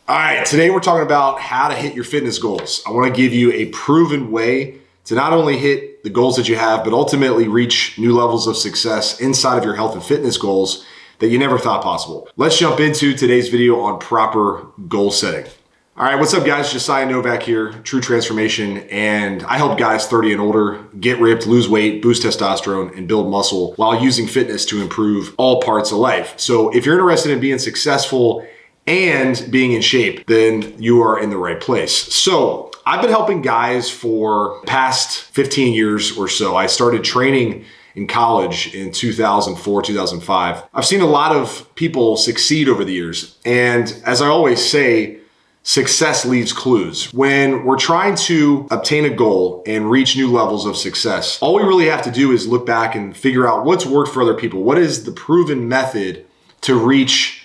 All right, today we're talking about how to hit your fitness goals. I want to give you a proven way to not only hit the goals that you have, but ultimately reach new levels of success inside of your health and fitness goals that you never thought possible. Let's jump into today's video on proper goal setting. All right, what's up guys? Josiah Novak here, True Transformation, and I help guys 30 and older get ripped, lose weight, boost testosterone, and build muscle while using fitness to improve all parts of life. So if you're interested in being successful and being in shape, then you are in the right place. So I've been helping guys for the past 15 years or so. I started training in college in 2004, 2005. I've seen a lot of people succeed over the years. And as I always say, success leaves clues. When we're trying to obtain a goal and reach new levels of success, all we really have to do is look back and figure out what's worked for other people. What is the proven method to reach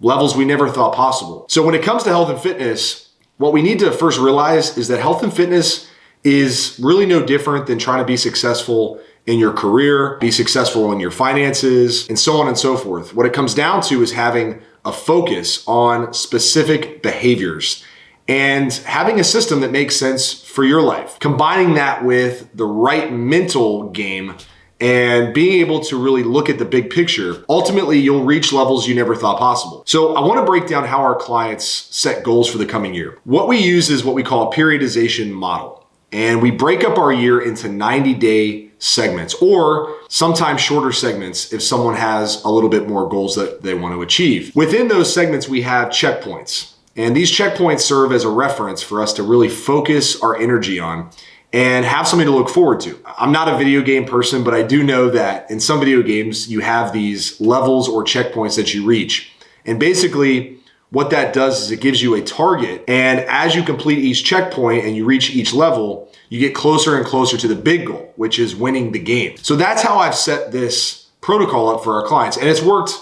levels we never thought possible? So when it comes to health and fitness, what we need to first realize is that health and fitness is really no different than trying to be successful in your career, be successful in your finances, and so on and so forth. What it comes down to is having a focus on specific behaviors and having a system that makes sense for your life. Combining that with the right mental game and being able to really look at the big picture, ultimately you'll reach levels you never thought possible. So I want to break down how our clients set goals for the coming year. What we use is what we call a periodization model. And we break up our year into 90-day segments, or sometimes shorter segments if someone has a little bit more goals that they want to achieve. Within those segments, we have checkpoints. And these checkpoints serve as a reference for us to really focus our energy on and have something to look forward to. I'm not a video game person, but I do know that in some video games, you have these levels or checkpoints that you reach. And basically, what that does is it gives you a target. And as you complete each checkpoint and you reach each level, you get closer and closer to the big goal, which is winning the game. So that's how I've set this protocol up for our clients. And it's worked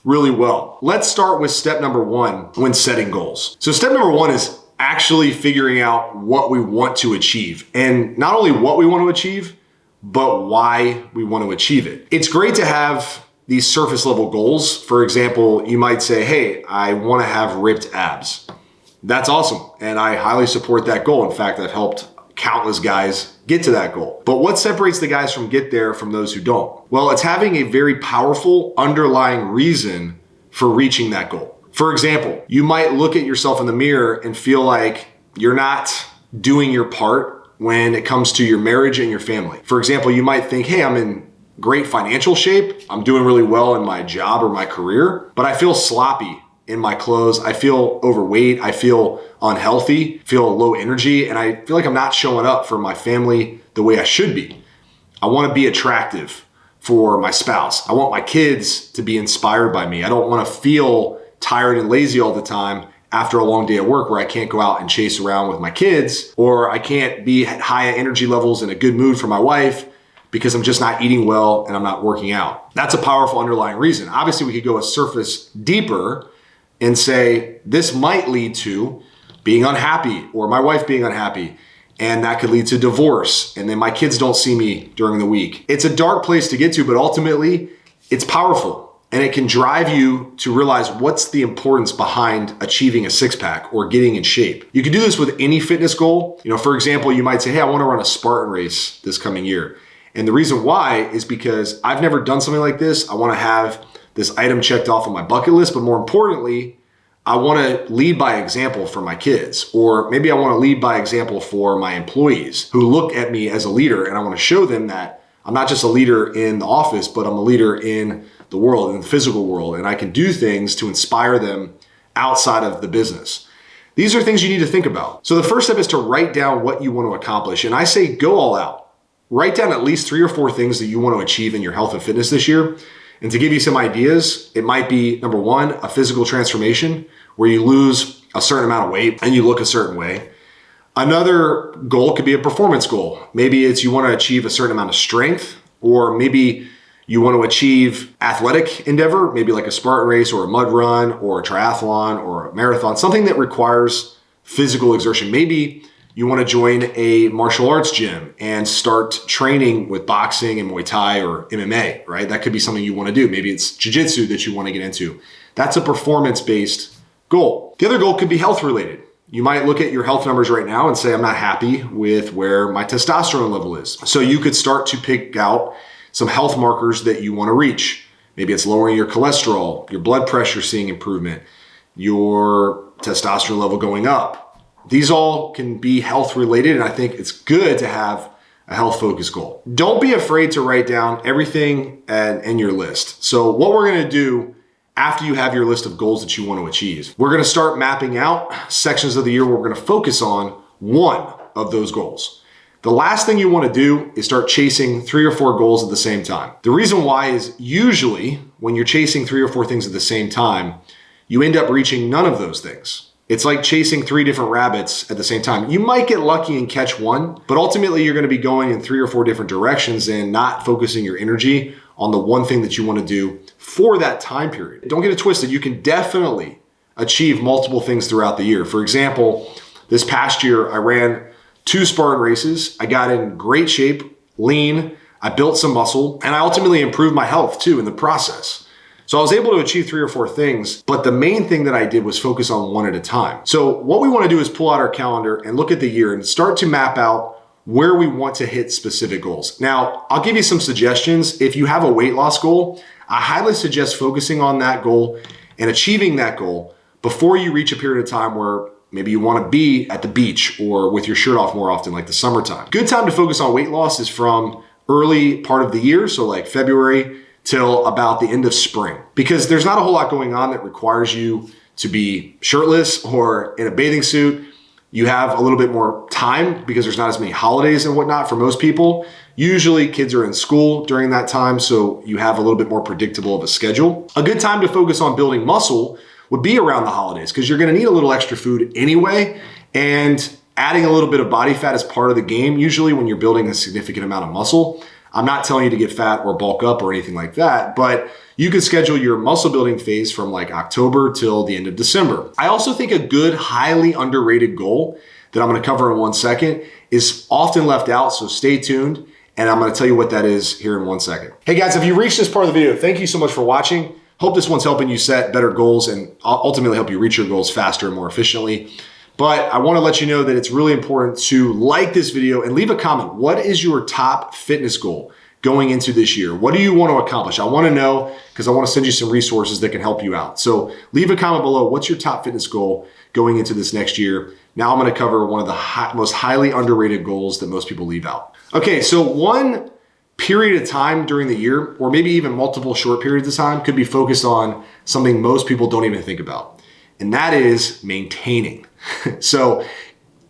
really well. Let's start with step number one when setting goals. So step number one is actually figuring out what we want to achieve. And not only what we want to achieve, but why we want to achieve it. It's great to have these surface level goals. For example, you might say, hey, I want to have ripped abs. That's awesome. And I highly support that goal. In fact, I've helped countless guys get to that goal. But what separates the guys from get there from those who don't? Well, it's having a very powerful underlying reason for reaching that goal. For example, you might look at yourself in the mirror and feel like you're not doing your part when it comes to your marriage and your family. For example, you might think, hey, I'm in great financial shape. I'm doing really well in my job or my career, but I feel sloppy in my clothes. I feel overweight. I feel unhealthy, feel low energy, and I feel like I'm not showing up for my family the way I should be. I want to be attractive for my spouse. I want my kids to be inspired by me. I don't want to feel tired and lazy all the time after a long day at work where I can't go out and chase around with my kids, or I can't be at high energy levels in a good mood for my wife because I'm just not eating well and I'm not working out. That's a powerful underlying reason. Obviously, we could go a surface deeper and say, this might lead to being unhappy or my wife being unhappy, and that could lead to divorce, and then my kids don't see me during the week. It's a dark place to get to, but ultimately it's powerful. And it can drive you to realize what's the importance behind achieving a six-pack or getting in shape. You can do this with any fitness goal. For example, you might say, hey, I want to run a Spartan race this coming year. And the reason why is because I've never done something like this. I want to have this item checked off on my bucket list, but more importantly, I want to lead by example for my kids, or maybe I want to lead by example for my employees who look at me as a leader, and I want to show them that I'm not just a leader in the office, but I'm a leader in the world, in the physical world, and I can do things to inspire them outside of the business. These are things you need to think about. So the first step is to write down what you want to accomplish. And I say go all out. Write down at least 3 or 4 things that you want to achieve in your health and fitness this year. And to give you some ideas, it might be number 1, a physical transformation where you lose a certain amount of weight and you look a certain way. Another goal could be a performance goal. Maybe it's you want to achieve a certain amount of strength, or maybe you want to achieve athletic endeavor, maybe like a Spartan race or a mud run or a triathlon or a marathon, something that requires physical exertion. Maybe you want to join a martial arts gym and start training with boxing and Muay Thai or MMA, right? That could be something you want to do. Maybe it's jiu-jitsu that you want to get into. That's a performance-based goal. The other goal could be health related. You might look at your health numbers right now and say, I'm not happy with where my testosterone level is. So you could start to pick out some health markers that you want to reach. Maybe it's lowering your cholesterol, your blood pressure seeing improvement, your testosterone level going up. These all can be health related, and I think it's good to have a health focused goal. Don't be afraid to write down everything in your list. So what we're going to do after you have your list of goals that you want to achieve, we're going to start mapping out sections of the year where we're going to focus on one of those goals. The last thing you want to do is start chasing 3 or 4 goals at the same time. The reason why is usually when you're chasing 3 or 4 things at the same time, you end up reaching none of those things. It's like chasing 3 different rabbits at the same time. You might get lucky and catch one, but ultimately you're going to be going in 3 or 4 different directions and not focusing your energy on the one thing that you want to do for that time period. Don't get it twisted. You can definitely achieve multiple things throughout the year. For example, this past year, I ran 2 Spartan races. I got in great shape, lean, I built some muscle, and I ultimately improved my health too in the process. So I was able to achieve 3 or 4 things, but the main thing that I did was focus on one at a time. So what we want to do is pull out our calendar and look at the year and start to map out where we want to hit specific goals. Now, I'll give you some suggestions. If you have a weight loss goal, I highly suggest focusing on that goal and achieving that goal before you reach a period of time where maybe you want to be at the beach or with your shirt off more often, like the summertime. Good time to focus on weight loss is from early part of the year, so like February till about the end of spring, because there's not a whole lot going on that requires you to be shirtless or in a bathing suit. You have a little bit more time because there's not as many holidays and whatnot for most people. Usually kids are in school during that time, so you have a little bit more predictable of a schedule. A good time to focus on building muscle would be around the holidays because you're going to need a little extra food anyway, and adding a little bit of body fat is part of the game usually when you're building a significant amount of muscle. I'm not telling you to get fat or bulk up or anything like that, but you could schedule your muscle building phase from like October till the end of December. I also think a good, highly underrated goal that I'm going to cover in 1 second is often left out, so stay tuned, and I'm going to tell you what that is here in 1 second. Hey guys, if you reached this part of the video, thank you so much for watching. Hope this one's helping you set better goals and ultimately help you reach your goals faster and more efficiently. But I want to let you know that it's really important to like this video and leave a comment. What is your top fitness goal going into this year? What do you want to accomplish? I want to know because I want to send you some resources that can help you out. So leave a comment below. What's your top fitness goal going into this next year? Now I'm going to cover one of the most highly underrated goals that most people leave out. Okay, so one period of time during the year, or maybe even multiple short periods of time, could be focused on something most people don't even think about, and that is maintaining. So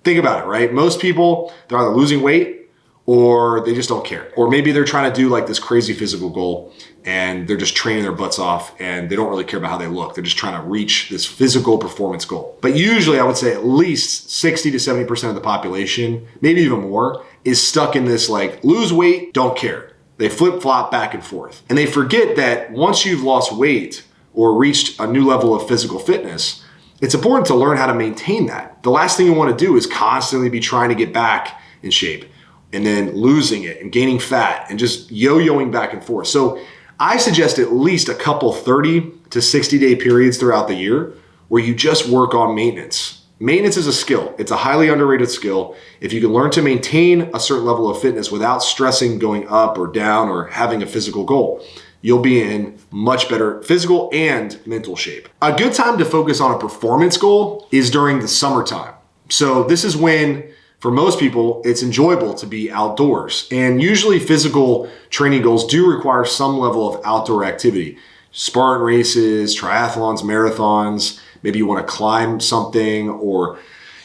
think about it, right? Most people, they're either losing weight or they just don't care. Or maybe they're trying to do like this crazy physical goal and they're just training their butts off and they don't really care about how they look. They're just trying to reach this physical performance goal. But usually I would say at least 60 to 70% of the population, maybe even more, is stuck in this like lose weight, don't care. They flip-flop back and forth. And they forget that once you've lost weight or reached a new level of physical fitness, it's important to learn how to maintain that. The last thing you want to do is constantly be trying to get back in shape and then losing it and gaining fat and just yo-yoing back and forth. So I suggest at least a couple 30 to 60 day periods throughout the year where you just work on maintenance. Maintenance is a skill. It's a highly underrated skill. If you can learn to maintain a certain level of fitness without stressing going up or down or having a physical goal, you'll be in much better physical and mental shape. A good time to focus on a performance goal is during the summertime. So this is when, for most people, it's enjoyable to be outdoors. And usually physical training goals do require some level of outdoor activity. Spartan races, triathlons, marathons, maybe you want to climb something or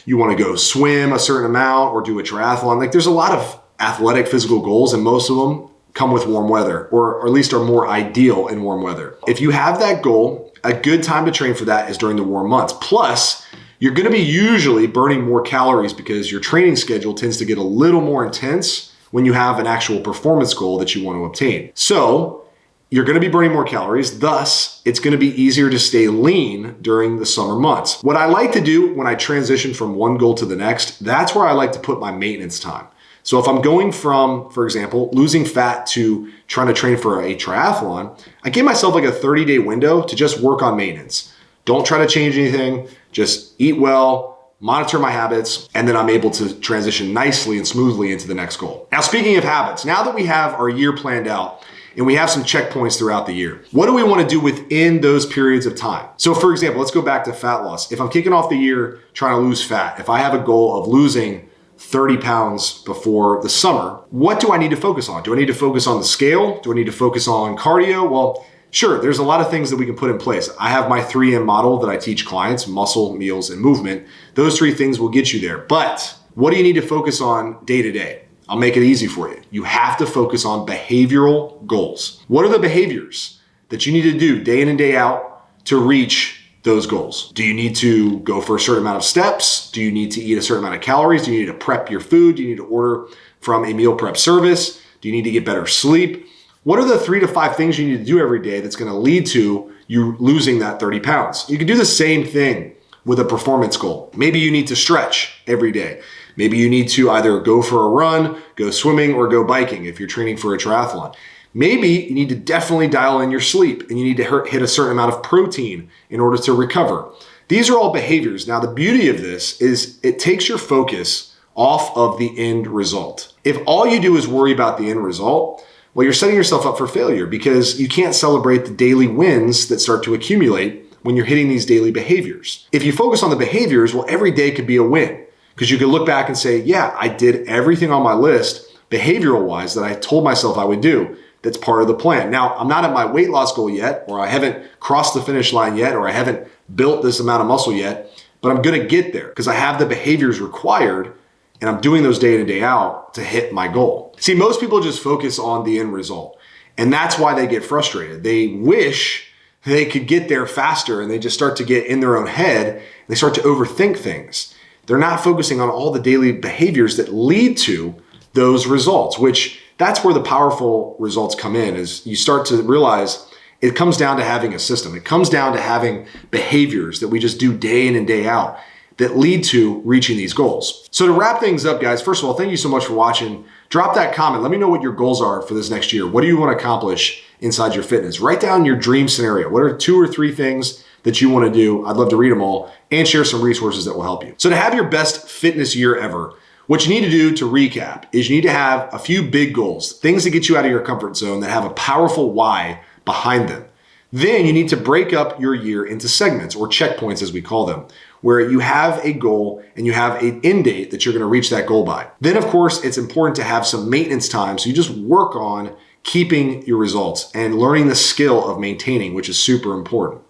you want to go swim a certain amount or do a triathlon. Like there's a lot of athletic physical goals and most of them come with warm weather, or at least are more ideal in warm weather. If you have that goal, a good time to train for that is during the warm months. Plus, you're going to be usually burning more calories because your training schedule tends to get a little more intense when you have an actual performance goal that you want to obtain. So you're going to be burning more calories. Thus, it's going to be easier to stay lean during the summer months. What I like to do when I transition from one goal to the next, that's where I like to put my maintenance time. So if I'm going from, for example, losing fat to trying to train for a triathlon, I give myself like a 30-day window to just work on maintenance. Don't try to change anything. just eat well, monitor my habits, and then I'm able to transition nicely and smoothly into the next goal. Now, speaking of habits, now that we have our year planned out and we have some checkpoints throughout the year, what do we want to do within those periods of time? So for example, let's go back to fat loss. If I'm kicking off the year trying to lose fat, if I have a goal of losing 30 pounds before the summer, what do I need to focus on? Do I need to focus on the scale? Do I need to focus on cardio? Well, sure, there's a lot of things that we can put in place. I have my 3M model that I teach clients: muscle, meals, and movement. Those 3 things will get you there. But what do you need to focus on day to day? I'll make it easy for you. You have to focus on behavioral goals. What are the behaviors that you need to do day in and day out to reach those goals? Do you need to go for a certain amount of steps? Do you need to eat a certain amount of calories? Do you need to prep your food? Do you need to order from a meal prep service? Do you need to get better sleep? What are the 3 to 5 things you need to do every day that's going to lead to you losing that 30 pounds? You can do the same thing with a performance goal. Maybe you need to stretch every day. Maybe you need to either go for a run, go swimming, or go biking if you're training for a triathlon. Maybe you need to definitely dial in your sleep and you need to hit a certain amount of protein in order to recover. These are all behaviors. Now, the beauty of this is it takes your focus off of the end result. If all you do is worry about the end result, well, you're setting yourself up for failure because you can't celebrate the daily wins that start to accumulate when you're hitting these daily behaviors. If you focus on the behaviors, well, every day could be a win because you could look back and say, yeah, I did everything on my list behavioral wise that I told myself I would do. That's part of the plan. Now, I'm not at my weight loss goal yet, or I haven't crossed the finish line yet, or I haven't built this amount of muscle yet, but I'm going to get there because I have the behaviors required and I'm doing those day in and day out to hit my goal. See, most people just focus on the end result, and that's why they get frustrated. They wish they could get there faster, and they just start to get in their own head, and they start to overthink things. They're not focusing on all the daily behaviors that lead to those results, which that's where the powerful results come in, is you start to realize it comes down to having a system. It comes down to having behaviors that we just do day in and day out that lead to reaching these goals. So to wrap things up, guys, first of all, thank you so much for watching. Drop that comment. Let me know what your goals are for this next year. What do you want to accomplish inside your fitness? Write down your dream scenario. What are 2 or 3 things that you want to do? I'd love to read them all and share some resources that will help you. So to have your best fitness year ever, what you need to do to recap is you need to have a few big goals, things that get you out of your comfort zone that have a powerful why behind them. Then you need to break up your year into segments, or checkpoints as we call them, where you have a goal and you have an end date that you're going to reach that goal by. Then, of course, it's important to have some maintenance time. So you just work on keeping your results and learning the skill of maintaining, which is super important.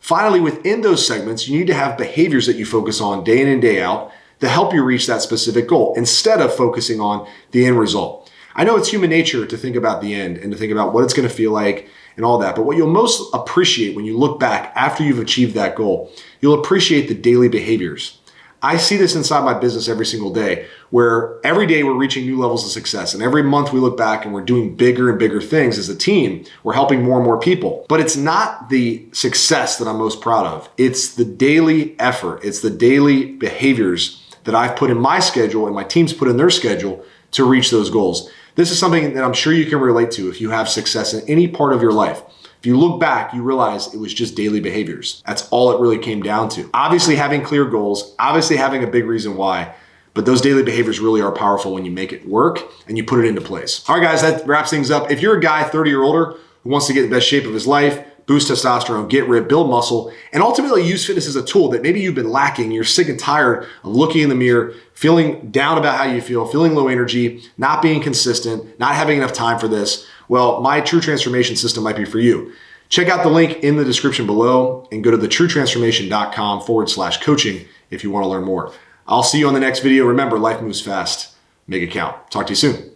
Finally, within those segments, you need to have behaviors that you focus on day in and day out to help you reach that specific goal instead of focusing on the end result. I know it's human nature to think about the end and to think about what it's going to feel like and all that, but what you'll most appreciate when you look back after you've achieved that goal, you'll appreciate the daily behaviors. I see this inside my business every single day, where every day we're reaching new levels of success, and every month we look back and we're doing bigger and bigger things as a team. We're helping more and more people. But it's not the success that I'm most proud of. It's the daily effort. It's the daily behaviors that I've put in my schedule and my team's put in their schedule to reach those goals. This is something that I'm sure you can relate to if you have success in any part of your life. If you look back, you realize it was just daily behaviors. That's all it really came down to. Obviously having clear goals, obviously having a big reason why, but those daily behaviors really are powerful when you make it work and you put it into place. All right, guys, that wraps things up. If you're a guy 30 or older who wants to get in the best shape of his life, boost testosterone, get ripped, build muscle, and ultimately use fitness as a tool that maybe you've been lacking. You're sick and tired of looking in the mirror, feeling down about how you feel, feeling low energy, not being consistent, not having enough time for this. Well, my True Transformation System might be for you. Check out the link in the description below and go to thetruetransformation.com/coaching if you want to learn more. I'll see you on the next video. Remember, life moves fast. Make it count. Talk to you soon.